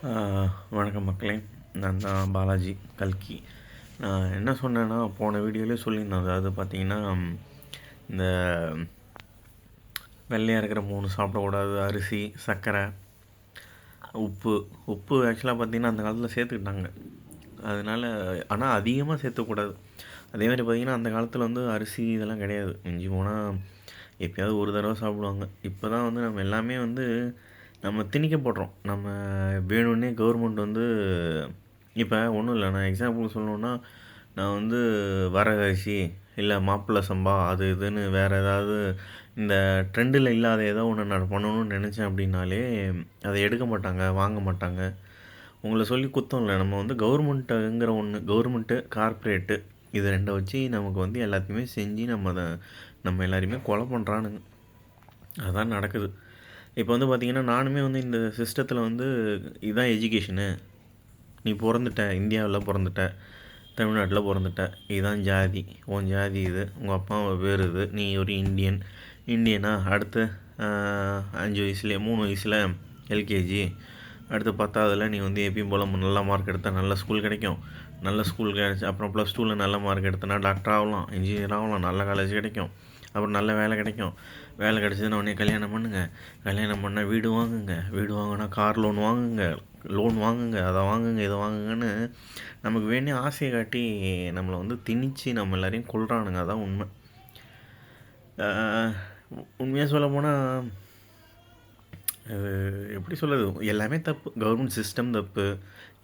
ஆ, வணக்கம் மக்களே. நான் தான் பாலாஜி கல்கி. நான் என்ன சொன்னேன்னா, போன வீடியோவிலே சொல்லியிருந்தேன். அதாவது பார்த்தீங்கன்னா, இந்த வெள்ளையாக இருக்கிற 3 சாப்பிடக்கூடாது: அரிசி, சர்க்கரை, உப்பு. உப்பு ஆக்சுவலாக பார்த்தீங்கன்னா அந்த காலத்தில் சேர்த்துக்கிட்டாங்க. அதனால் ஆனால் அதிகமாக சேர்த்துக்கூடாது. அதேமாதிரி பார்த்திங்கன்னா அந்த காலத்தில் வந்து அரிசி இதெல்லாம் கிடையாது. மிஞ்சி போனால் எப்போயாவது ஒரு தடவை சாப்பிடுவாங்க. இப்போ தான் வந்து நம்ம எல்லாமே வந்து நம்ம திணிக்கப்படுறோம். நம்ம வேணும்னே கவர்மெண்ட் வந்து இப்போ ஒன்றும் இல்லை, நான் எக்ஸாம்பிள் சொல்லணுன்னா, நான் வந்து வரகரிசி இல்லை மாப்பிள்ளை சம்பா அது இதுன்னு வேறு ஏதாவது இந்த ட்ரெண்டில் இல்லாத ஏதோ ஒன்று நான் பண்ணணும்னு நினச்சேன் அப்படின்னாலே அதை எடுக்க மாட்டாங்க, வாங்க மாட்டாங்க. உங்களை சொல்லி குத்தம் இல்லை. நம்ம வந்து கவர்மெண்ட்டுங்கிற ஒன்று, கவர்மெண்ட்டு கார்ப்பரேட்டு இது ரெண்டை வச்சு நமக்கு வந்து எல்லாத்தையுமே செஞ்சு நம்ம எல்லாரையுமே கொலை பண்ணுறானுங்க. அதுதான் நடக்குது. இப்போ வந்து பார்த்திங்கன்னா நானுமே வந்து இந்த சிஸ்டத்தில் வந்து இதுதான் எஜுகேஷனு, நீ பிறந்துட்ட இந்தியாவில் பிறந்துட்ட, தமிழ்நாட்டில் பிறந்துட்ட, இதுதான் ஜாதி, உன் ஜாதி இது, உங்கள் அப்பா பேர் இது, நீ ஒரு இந்தியனா அடுத்து 5 வயசுலேயே 3 வயசில் எல்கேஜி, அடுத்து 10ஆவதில் நீ வந்து எப்பயும் போல் நல்ல மார்க் எடுத்தால் நல்ல ஸ்கூல் கிடைக்கும், நல்ல ஸ்கூல் கிடச்சி அப்புறம் +2ல் நல்ல மார்க் எடுத்தனா டாக்டர் ஆகலாம், இன்ஜினியர் ஆகலாம், நல்ல காலேஜ் கிடைக்கும், அப்புறம் நல்ல வேலை கிடைக்கும். வேலை கிடச்சதுன்னா உடனே கல்யாணம் பண்ணுங்க, கல்யாணம் பண்ணால் வீடு வாங்குங்க, வீடு வாங்கினா கார் லோன் வாங்குங்க, அதை வாங்குங்க, இதை வாங்குங்கன்னு நமக்கு வேண்டிய ஆசையை காட்டி நம்மளை வந்து திணிச்சு நம்ம எல்லாரையும் கொள்கிறானுங்க. அதான் உண்மை. உண்மையாக சொல்ல போனால் எப்படி சொல்கிறது, எல்லாமே தப்பு. கவர்மெண்ட் சிஸ்டம் தப்பு,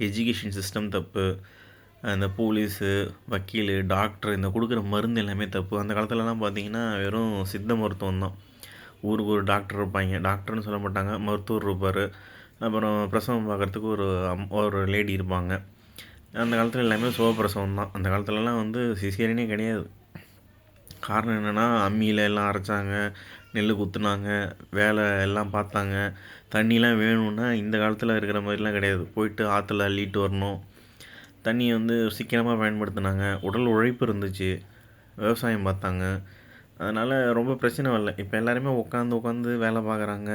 எஜுகேஷன் சிஸ்டம் தப்பு, அந்த போலீஸு, வக்கீல், டாக்டர் இந்த கொடுக்குற மருந்து எல்லாமே தப்பு. அந்த காலத்துலலாம் பார்த்திங்கன்னா வெறும் சித்த மருத்துவம் தான். ஊருக்கு ஒரு டாக்டர் இருப்பாங்க, டாக்டர்னு சொல்ல மாட்டாங்க, மருத்துவர் இருப்பார். அப்புறம் பிரசவம் பார்க்குறதுக்கு ஒரு லேடி இருப்பாங்க. அந்த காலத்தில் எல்லாமே சுகப்பிரசவம் தான். அந்த காலத்துலலாம் வந்து சிசேரியனே கிடையாது. காரணம் என்னென்னா அம்மியில் எல்லாம் அரைச்சாங்க, நெல் குத்துனாங்க, வேலை எல்லாம் பார்த்தாங்க. தண்ணிலாம் வேணும்னா இந்த காலத்தில் இருக்கிற மாதிரிலாம் கிடையாது, போயிட்டு ஆற்றுல அள்ளிட்டு வரணும். தண்ணியை வந்து சீக்கிரமாக பயன்படுத்தினாங்க, உடல் உழைப்பு இருந்துச்சு, விவசாயம் பார்த்தாங்க. அதனால் ரொம்ப பிரச்சனை வரல. இப்போ எல்லாருமே உட்காந்து வேலை பார்க்குறாங்க,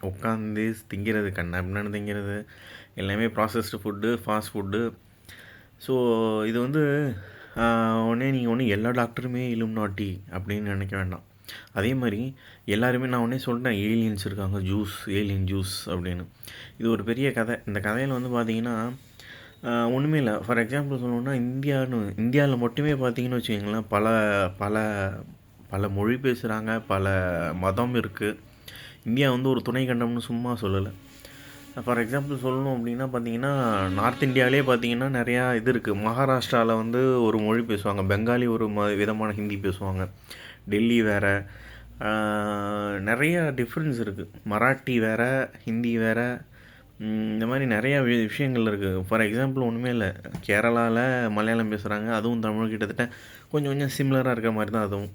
உட்காந்து திங்கிறது, கண்ணாபின்னான்னு திங்கிறது, எல்லாமே processed food, fast food. So இது வந்து நீங்கள் எல்லா டாக்டருமே இலுமினாட்டி அப்படின்னு நினைக்க வேண்டாம். அதே மாதிரி எல்லாருமே நான் உடனே சொல்லிட்டேன், ஏலியன்ஸ் இருக்காங்க, ஏலியன் ஜூஸ் அப்படின்னு. இது ஒரு பெரிய கதை. இந்த கதையில் வந்து பார்த்திங்கன்னா ஒன்றுமே இல்லை. ஃபார் எக்ஸாம்பிள் சொல்லணுன்னா, இந்தியாவில் மட்டுமே பார்த்திங்கன்னு வச்சுக்கிங்களேன், பல பல பல மொழி பேசுகிறாங்க, பல மதம் இருக்குது. இந்தியா வந்து ஒரு துணை கண்டம்னு சும்மா சொல்லலை. ஃபார் எக்ஸாம்பிள் சொல்லணும் அப்படின்னா பார்த்திங்கன்னா, நார்த் இந்தியாவிலே பார்த்திங்கன்னா நிறையா இது இருக்குது. மகாராஷ்டிராவில் வந்து ஒரு மொழி பேசுவாங்க, பெங்காலி ஒரு விதமான ஹிந்தி பேசுவாங்க, டெல்லி வேறு, நிறையா டிஃப்ரென்ஸ் இருக்குது. மராட்டி வேறு, ஹிந்தி வேறு, இந்த மாதிரி நிறையா விஷயங்கள் இருக்குது. ஃபார் எக்ஸாம்பிள் ஒன்றுமே இல்லை, கேரளாவில் மலையாளம் பேசுகிறாங்க, அதுவும் தமிழ் கிட்டத்தட்ட கொஞ்சம் கொஞ்சம் சிமிலராக இருக்கிற மாதிரி தான் அதுவும்.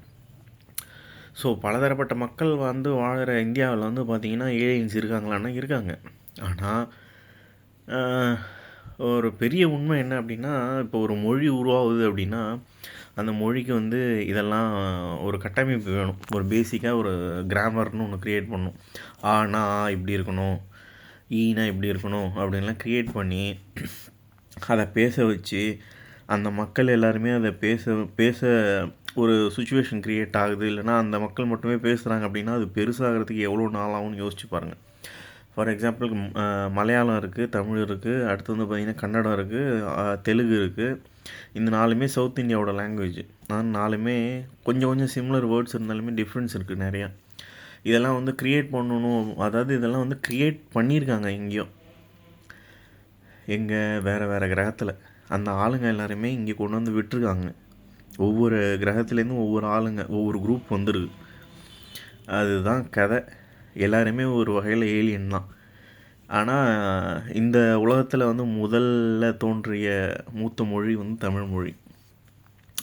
ஸோ பலதரப்பட்ட மக்கள் வந்து வாழ்கிற இந்தியாவில் வந்து பார்த்திங்கன்னா ஏலியன்ஸ் இருக்காங்களான்னா இருக்காங்க. ஆனால் ஒரு பெரிய உண்மை என்ன அப்படின்னா, இப்போ ஒரு மொழி உருவாகுது அப்படின்னா அந்த மொழிக்கு வந்து இதெல்லாம் ஒரு கட்டமைப்பு வேணும். ஒரு பேசிக்காக ஒரு கிராமர்னு ஒன்று க்ரியேட் பண்ணணும். ஆனா இப்படி இருக்கணும், ஈனா இப்படி இருக்கணும் அப்படின்லாம் க்ரியேட் பண்ணி அதை பேச வச்சு அந்த மக்கள் எல்லாருமே அதை பேச ஒரு சுச்சுவேஷன் க்ரியேட் ஆகுது. இல்லைனா அந்த மக்கள் மட்டுமே பேசுகிறாங்க அப்படின்னா அது பெருசாகிறதுக்கு எவ்வளோ நாள் ஆகும்னு யோசிச்சு பாருங்கள். ஃபார் எக்ஸாம்பிள் மலையாளம் இருக்குது, தமிழ் இருக்குது, அடுத்து வந்து பார்த்திங்கன்னா கன்னடம் இருக்குது, தெலுங்கு இருக்குது. இந்த 4மே சவுத் இந்தியாவோட லாங்குவேஜ். ஆனால் 4மே கொஞ்சம் கொஞ்சம் சிமிலர் வேர்ட்ஸ் இருந்தாலுமே டிஃப்ரென்ஸ் இருக்குது நிறையா. இதெல்லாம் வந்து க்ரியேட் பண்ணணும். அதாவது இதெல்லாம் வந்து க்ரியேட் பண்ணியிருக்காங்க எங்கேயோ, வேறு வேறு கிரகத்தில். அந்த ஆளுங்க எல்லாருமே இங்கே கொண்டு வந்து விட்டுருக்காங்க. ஒவ்வொரு கிரகத்துலேருந்தும் ஒவ்வொரு ஆளுங்க, ஒவ்வொரு குரூப் வந்துடுது. அதுதான் கதை. எல்லாருமே ஒரு வகையில் ஏலியன் தான். ஆனால் இந்த உலகத்தில் வந்து முதல்ல தோன்றிய மூத்த மொழி வந்து தமிழ் மொழி.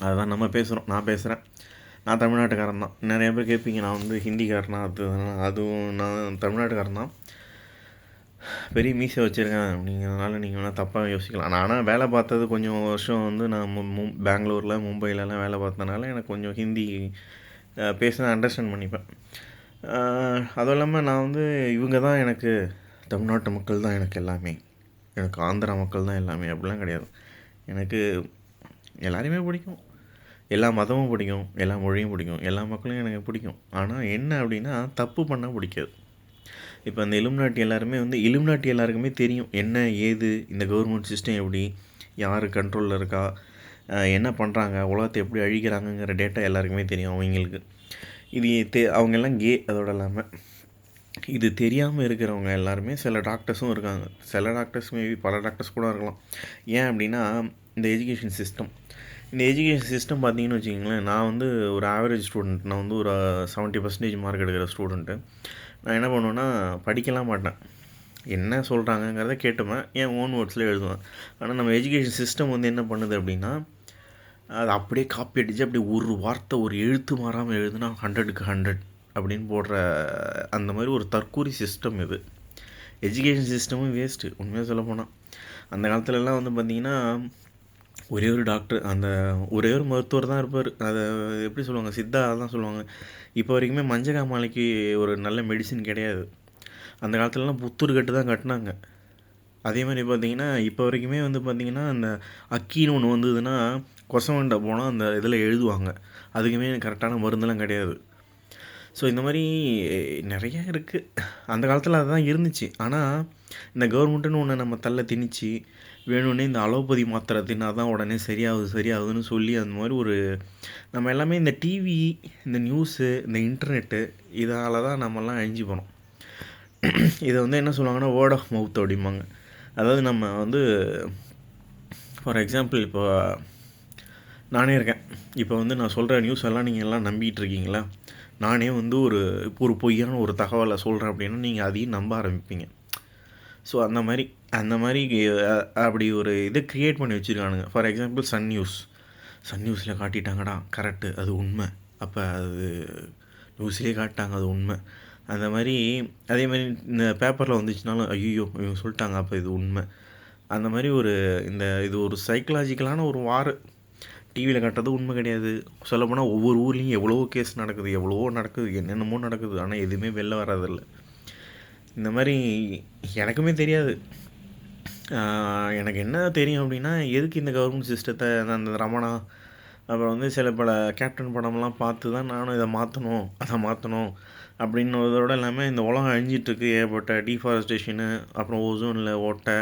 அதுதான் நம்ம பேசுகிறோம். நான் பேசுகிறேன், நான் தமிழ்நாட்டுக்காரன் தான். நிறைய பேர் கேட்பீங்க, நான் வந்து ஹிந்திக்காரனா? அதுவும் நான் தமிழ்நாட்டுக்காரன் தான். பெரிய மீசை வச்சுருக்கேன் அப்படிங்கிறதுனால நீங்கள் வேணால் தப்பாக யோசிக்கலாம். நான் ஆனால் வேலை பார்த்தது கொஞ்சம் வருஷம் வந்து நான் பெங்களூரில், மும்பையிலலாம் வேலை பார்த்தனால எனக்கு கொஞ்சம் ஹிந்தி பேச அண்டர்ஸ்டாண்ட் பண்ணிப்பேன். அதுவும் இல்லாமல் நான் வந்து இவங்க தான் எனக்கு, தமிழ்நாட்டு மக்கள் தான் எனக்கு எல்லாமே. எனக்கு ஆந்திரா மக்கள் தான் எல்லாமே அப்படிலாம் கிடையாது. எனக்கு எல்லாரையுமே பிடிக்கும், எல்லா மதமும் பிடிக்கும், எல்லா மொழியும் பிடிக்கும், எல்லா மக்களையும் எனக்கு பிடிக்கும். ஆனால் என்ன அப்படின்னா தப்பு பண்ணால் பிடிக்காது. இப்போ அந்த இலுமினாட்டி எல்லாருமே இலுமினாட்டி எல்லாருக்குமே தெரியும் என்ன ஏது, இந்த கவர்மெண்ட் சிஸ்டம் எப்படி, யார் கண்ட்ரோலில் இருக்கா, என்ன பண்ணுறாங்க, உலகத்தை எப்படி அழிக்கிறாங்கங்கிற டேட்டா எல்லாருக்குமே தெரியும் அவங்களுக்கு. இது அவங்கெல்லாம் அதோடு இல்லாமல் இது தெரியாமல் இருக்கிறவங்க எல்லாருமே சில டாக்டர்ஸும் இருக்காங்க. சில டாக்டர்ஸ் மேபி பல டாக்டர்ஸ் கூட இருக்கலாம். ஏன் அப்படின்னா இந்த எஜுகேஷன் சிஸ்டம் பார்த்தீங்கன்னு வச்சுக்கிங்களேன், நான் ஒரு ஆவரேஜ் ஸ்டூடெண்ட். நான் ஒரு 70% மார்க் எடுக்கிற ஸ்டூடெண்ட்டு. நான் என்ன பண்ணுவேன்னா படிக்கலாம் மாட்டேன், என்ன சொல்கிறாங்கங்கிறத கேட்டுப்பேன், என் ஓன் வேர்ட்ஸில் எழுதுவேன். ஆனால் நம்ம எஜுகேஷன் சிஸ்டம் என்ன பண்ணுது அப்படின்னா, அது அப்படியே காப்பி அடித்து அப்படியே ஒரு வார்த்தை ஒரு எழுத்து மாறாமல் எழுதுனா 100க்கு 100 அப்படின்னு போடுற அந்த மாதிரி ஒரு தற்கூரி சிஸ்டம் இது. எஜுகேஷன் சிஸ்டமும் வேஸ்ட்டு உண்மையாக சொல்லப்போனால். அந்த காலத்துலலாம் பார்த்திங்கன்னா ஒரே ஒரு டாக்டர், ஒரே ஒரு மருத்துவர் தான் இருப்பார். அதை எப்படி சொல்லுவாங்க, சித்தா தான் சொல்லுவாங்க. இப்போ வரைக்குமே மஞ்சக்காமாலைக்கு ஒரு நல்ல மெடிசின் கிடையாது. அந்த காலத்துலலாம் புத்தூர் கட்டு தான் கட்டினாங்க. அதே மாதிரி பார்த்திங்கன்னா இப்போ வரைக்குமே பார்த்திங்கன்னா அந்த அக்கின்னு ஒன்று வந்ததுன்னா கொசவண்டை போனால் அந்த இதில் எழுதுவாங்க. அதுக்குமே கரெக்டான மருந்தெல்லாம் கிடையாது. ஸோ இந்த மாதிரி நிறைய இருக்குது. அந்த காலத்தில் அதுதான் இருந்துச்சு. ஆனால் இந்த கவர்மெண்ட்டுன்னு ஒன்று நம்ம தள்ள திணிச்சு வேணும்னே இந்த அலோபதி மாத்திரை தின்னா தான் உடனே சரியாகுதுன்னு சொல்லி அந்த மாதிரி நம்ம எல்லாமே இந்த டிவி, இந்த நியூஸு, இந்த இன்டர்நெட்டு இதால் தான் நம்மலாம் அழிஞ்சு போனோம். இதை என்ன சொல்லுவாங்கன்னா வேர்ட் ஆஃப் மவுத் அப்படிம்பாங்க. அதாவது நம்ம ஃபார் எக்ஸாம்பிள் இப்போ நானே இருக்கேன். இப்போ நான் சொல்கிற நியூஸ் எல்லாம் நீங்கள் எல்லாம் நம்பிக்கிட்டு இருக்கீங்களா? நானே ஒரு பொய்யான ஒரு தகவலை சொல்கிறேன் அப்படின்னா நீங்கள் அதையும் நம்ப ஆரம்பிப்பீங்க. ஸோ அந்த மாதிரி அப்படி ஒரு இதை க்ரியேட் பண்ணி வச்சுருக்கானுங்க. ஃபார் எக்ஸாம்பிள் சன் நியூஸில் காட்டிட்டாங்கடா, கரெக்டு, அது உண்மை, அப்போ அது நியூஸ்லேயே காட்டிட்டாங்க, அது உண்மை. அந்த மாதிரி அதேமாதிரி இந்த பேப்பரில் வந்துச்சுனாலும் ஐயோ இவங்க சொல்லிட்டாங்க, அப்போ இது உண்மை. அந்த மாதிரி இது ஒரு சைக்கலாஜிக்கலான ஒரு வார். டிவியில் காட்டுறது உண்மை கிடையாது. சொல்லப்போனால் ஒவ்வொரு ஊர்லேயும் எவ்வளவோ கேஸ் நடக்குது, என்னென்னமோ நடக்குது. ஆனால் எதுவுமே வெளில வராதில்லை. இந்த மாதிரி எனக்குமே தெரியாது. எனக்கு என்ன தெரியும் அப்படின்னா, எதுக்கு இந்த கவர்மெண்ட் சிஸ்டத்தை அந்த ரமணா அப்புறம் சில பல கேப்டன் படம்லாம் பார்த்து தான் நானும் இதை மாற்றணும் அதை மாற்றணும் அப்படின்னதோடு இல்லாமல் இந்த உலகம் அழிஞ்சிட்ருக்கு, ஏற்பட்ட டீஃபாரஸ்டேஷனு, அப்புறம் ஓசோனில் ஓட்டை,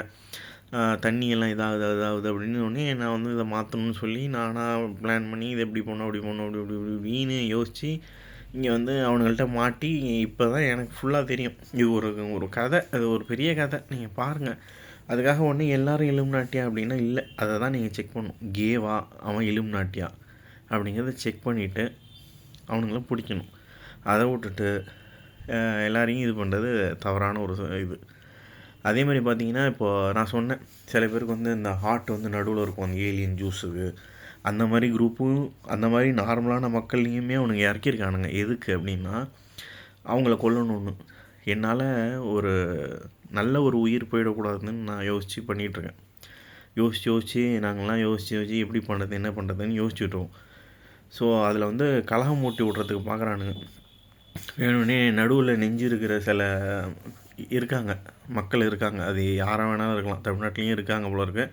தண்ணியெல்லாம் இதாகுது அப்படின்னு உடனே நான் இதை மாற்றணும்னு சொல்லி நானாக பிளான் பண்ணி இதை எப்படி போனோம் இப்படின்னு யோசித்து இங்கே அவனுங்கள்ட்ட மாட்டி இப்போ தான் எனக்கு ஃபுல்லாக தெரியும். இது ஒரு கதை, அது ஒரு பெரிய கதை, நீங்கள் பாருங்கள். அதுக்காக ஒன்று எல்லோரும் இலுமினாட்டியா அப்படின்னா இல்லை, அதை தான் நீங்கள் செக் பண்ணணும். கேவா அவன் இலுமினாட்டியா அப்படிங்கிறத செக் பண்ணிவிட்டு அவனுங்கள பிடிக்கணும். அதை விட்டுட்டு எல்லாரையும் இது பண்ணுறது தவறான ஒரு இது. அதே மாதிரி பார்த்திங்கன்னா இப்போது நான் சொன்னேன், சில பேருக்கு இந்த ஹார்ட் நடுவில் இருக்கும் அந்த ஏலியன் ஜூஸுக்கு. அந்த மாதிரி குரூப்பும் அந்த மாதிரி நார்மலான மக்கள்லேயுமே அவனுங்க இறக்கியிருக்கானுங்க. எதுக்கு அப்படின்னா அவங்கள கொல்லணும்னு. என்னால் ஒரு நல்ல ஒரு உயிர் போயிடக்கூடாதுன்னு நான் யோசித்து பண்ணிகிட்ருக்கேன். யோசித்து நாங்கள்லாம் யோசித்து எப்படி பண்ணுறது என்ன பண்ணுறதுன்னு யோசிச்சுட்டோம். ஸோ அதில் கலகம் மூட்டி விட்றதுக்கு பார்க்குறானுங்க. வேணும்னே நடுவில் நெஞ்சு இருக்கிற சில மக்கள் இருக்காங்க. அது யாராக வேணாலும் இருக்கலாம், தமிழ்நாட்டிலையும் இருக்காங்க போல இருக்கு,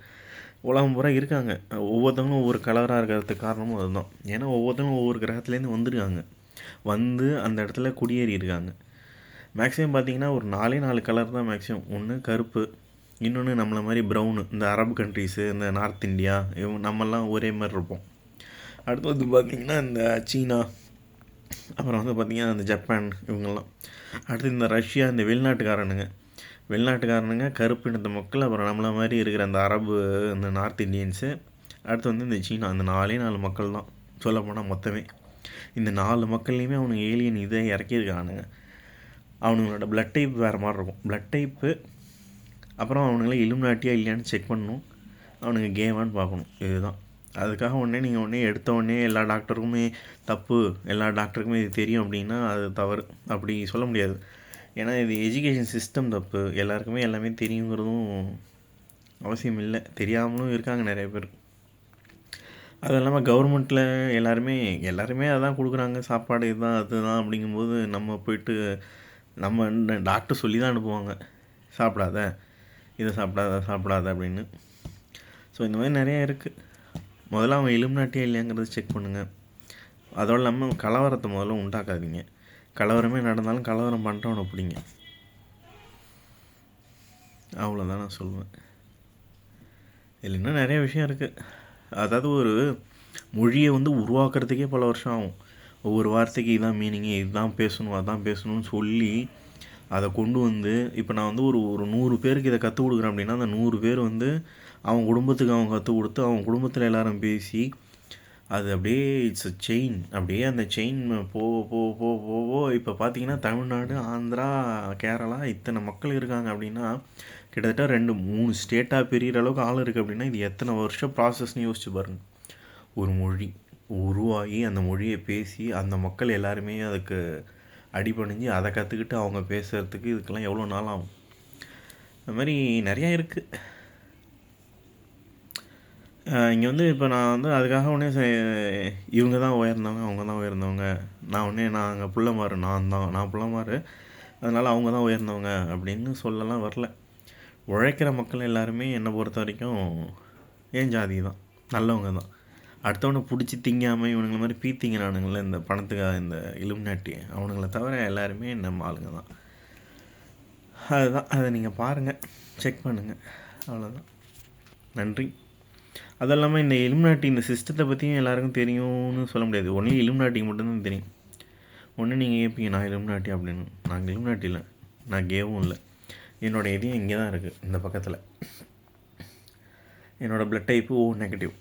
உலகம் பூரா இருக்காங்க. ஒவ்வொருத்தவங்களும் ஒவ்வொரு கலராக இருக்கிறதுக்கு காரணமும் அதுதான். ஏன்னா ஒவ்வொருத்தவங்களும் ஒவ்வொரு கிரகத்துலேருந்து வந்துருக்காங்க, அந்த இடத்துல குடியேறி இருக்காங்க. மேக்ஸிமம் பார்த்திங்கன்னா ஒரு 4 கலர் தான் மேக்ஸிமம். ஒன்று கருப்பு, இன்னொன்று நம்மளை மாதிரி ப்ரௌனு, இந்த அரபு கண்ட்ரீஸு, இந்த நார்த் இந்தியா, நம்மெல்லாம் ஒரே மாதிரி இருப்போம். அடுத்து பார்த்திங்கன்னா இந்த சீனா, அப்புறம் பார்த்திங்கன்னா இந்த ஜப்பான், இவங்கெல்லாம். அடுத்து இந்த ரஷ்யா, இந்த வெளிநாட்டுக்காரனுங்க கருப்பு இனத்த மக்கள், அப்புறம் நம்மளை மாதிரி இருக்கிற அந்த அரபு, இந்த நார்த் இந்தியன்ஸு, அடுத்து இந்த சீனா. அந்த 4 மக்கள் தான் சொல்லப்போனால் மொத்தமே. இந்த 4 மக்கள்லேயுமே அவனுங்க ஏலியன் இதை இறக்கியிருக்கானுங்க. அவனுங்களோட ப்ளட் டைப் வேறு மாதிரி இருக்கும். ப்ளட் டைப்பு, அப்புறம் அவனுங்களே இலுமினாட்டியா இல்லையான்னு செக் பண்ணணும், அவனுங்க கேமான்னு பார்க்கணும். இதுதான். அதுக்காக நீங்கள் எடுத்த உடனே எல்லா டாக்டருக்குமே தப்பு, எல்லா டாக்டருக்குமே இது தெரியும் அப்படின்னா அது தவறு. அப்படி சொல்ல முடியாது. ஏன்னா இது எஜுகேஷன் சிஸ்டம் தப்பு. எல்லாருக்குமே எல்லாமே தெரியுங்கிறதும் அவசியம் இல்லை. தெரியாமலும் இருக்காங்க நிறைய பேர். அது இல்லாமல் கவர்மெண்ட்டில் எல்லாருமே அதான் கொடுக்குறாங்க, சாப்பாடு இதுதான் அதுதான். அப்படிங்கும்போது நம்ம போயிட்டு நம்ம டாக்டர் சொல்லி தான் அனுப்புவாங்க, சாப்பிடாத, இதை சாப்பிடாத அதை சாப்பிடாத அப்படின்னு. ஸோ இந்த மாதிரி நிறையா இருக்குது. முதல்ல அவங்க இலுமினாட்டியா இல்லையாங்கிறத செக் பண்ணுங்கள். அதோடு இல்லாமல் கலவரத்தை முதல்ல உண்டாக்காதீங்க. கலவரமே நடந்தாலும் கலவரம் பண்ணுறவனை பிடிங்க. அவ்வளோதான் நான் சொல்லுவேன். இதில் இன்னும் நிறைய விஷயம் இருக்குது. அதாவது ஒரு மொழியை உருவாக்குறதுக்கே பல வருஷம் ஆகும். ஒவ்வொரு வார்த்தைக்கு இதான் மீனிங்கு, இதுதான் பேசணும், அதான் பேசணும்னு சொல்லி அதை கொண்டு வந்து இப்போ நான் ஒரு 100 பேருக்கு இதை கற்றுக் கொடுக்குறேன் அப்படின்னா அந்த 100 பேர் அவங்க குடும்பத்துக்கு அவங்க கற்றுக் கொடுத்து அவங்க குடும்பத்தில் எல்லோரும் பேசி அது அப்படியே இட்ஸ் அ செயின். அப்படியே அந்த செயின் போவோ இப்போ பார்த்தீங்கன்னா தமிழ்நாடு, ஆந்திரா, கேரளா இத்தனை மக்கள் இருக்காங்க அப்படின்னா கிட்டத்தட்ட 2-3 ஸ்டேட்டாக பிரிகிற அளவுக்கு ஆள் இருக்குது அப்படின்னா இது எத்தனை வருஷம் ப்ராசஸ்ன்னு யோசிச்சு பாருங்கள். ஒரு மொழி உருவாகி அந்த மொழியை பேசி அந்த மக்கள் எல்லாருமே அதுக்கு அடிபணிஞ்சு அதை கற்றுக்கிட்டு அவங்க பேசுகிறதுக்கு இதுக்கெல்லாம் எவ்வளோ நாள் ஆகும். அது மாதிரி நிறையா இருக்குது. இங்கே இப்போ நான் அதுக்காக இவங்க தான் உயர்ந்தவங்க, அவங்க தான் உயர்ந்தவங்க, நாங்கள் புள்ளமாறு, நான் புள்ளமாறு, அதனால் அவங்க தான் உயர்ந்தவங்க அப்படின்னு சொல்லலாம் வரல. உழைக்கிற மக்கள் எல்லாருமே என்னை பொறுத்த வரைக்கும் ஏன் ஜாதி தான், நல்லவங்க தான். அடுத்தவனை பிடிச்சி திங்காமல் இவனுங்களை மாதிரி பீத்திங்கிறானுங்கள இந்த பணத்துக்காக இந்த இலுமினாட்டி அவனுங்களை தவிர எல்லாருமே நம்ம ஆளுங்க தான். அதுதான், அதை நீங்கள் பாருங்கள், செக் பண்ணுங்கள், அவ்வளோதான். நன்றி. அது இல்லாமல் இந்த இலுமினாட்டி இந்த சிஸ்டத்தை பற்றியும் எல்லாருக்கும் தெரியும்னு சொல்ல முடியாது. ஒன்லி இலுமினாட்டிக்கு மட்டும்தான் தெரியும். ஒன்று நீங்கள் கேட்பீங்க நான் இலுமினாட்டி அப்படின்னு. நான் இலுமினாட்டி இல்லை, நான் கேவும் இல்லை. என்னோடய இதயம் இங்கே தான் இருக்குது, இந்த பக்கத்தில். என்னோடய ப்ளட் டைப்பு O நெகட்டிவ்.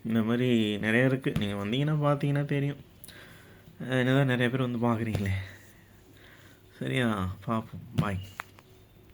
இந்த மாதிரி நிறையா இருக்குது. நீங்கள் வந்தீங்கன்னா பார்த்தீங்கன்னா தெரியும். என்னதான் நிறைய பேர் பார்க்குறீங்களே. சரியா, பார்ப்போம். பாய்.